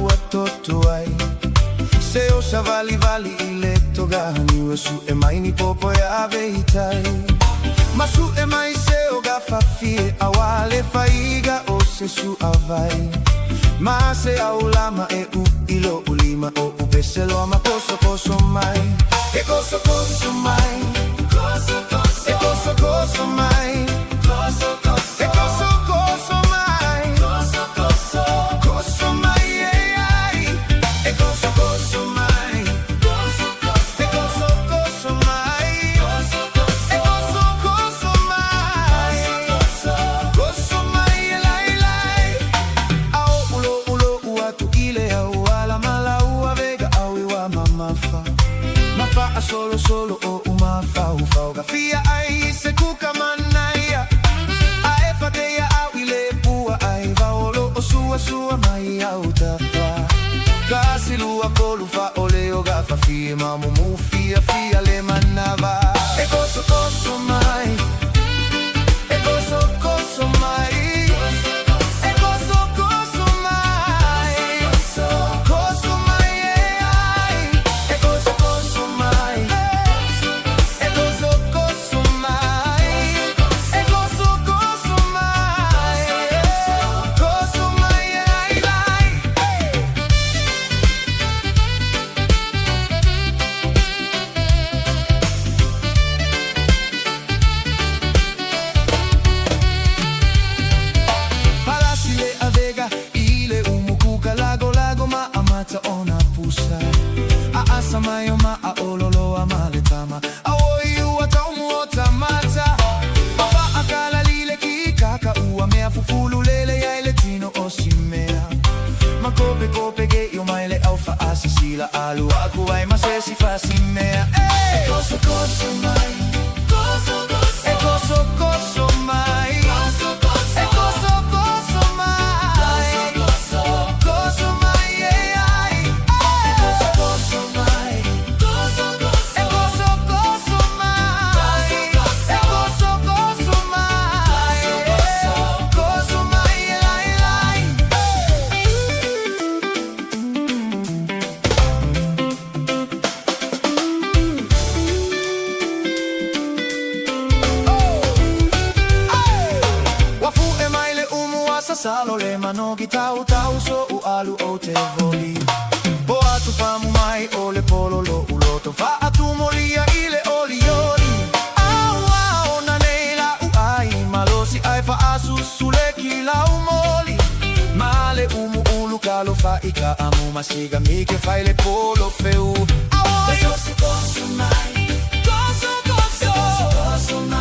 watoto wai Seo shavali vali ileto gani Wesu emaini popo ya veitai Masu emai seo gafafie awale faiga ose su avai Mase aulama u ilo ulima o ubeselo ama koso koso mai E koso koso mai Koso koso E koso koso mai Koso koso E koso koso mai Koso koso Koso mai ai E koso koso mai Koso koso E koso koso mai Koso koso E koso koso mai Koso mai lai lai Au ulo ulo uatu ile au ala mala ua vega au iwa mamafa Mafa a solo solo o umafa ufauga fia ai se kuka manaya Ae fateia au ile pua ai vaolo o sua sua mai au tafa Kasi lua kolu fa oleo gafa fia mamu mufia fia le manava E koso koso mai E koso koso mai E koso koso mai Koso mai ai E koso koso mai E koso koso mai E koso koso mai Koso mai ai lai Palasile avega ile umukuka lago lago ma amata ona pusa A asa mayo ma a ololo amaletama A oiu ataumu otamata Papa akala lile kikaka ua mea fufulu lele ya ile tino osimea Makope kope ge io maile alfa asisila alu aku ai masesi fasimea E koso koso mai Koso koso E koso koso mai Koso koso E koso koso mai Koso koso mai ai E koso koso mai Koso koso E koso koso mai E koso koso mai Koso mai lai lai Wafu e maile umu asa salo le manogi tau tau so u alu o te voli Po atu pamu mai o le polo lo uloto Fa atu molia ile olioli Au au na neila u ai malosi ai fa asu sule kila umoli Male umu ulu kalo fa ika amu masiga mike fai le polo feu Au ai koso koso mai Koso koso Koso koso mai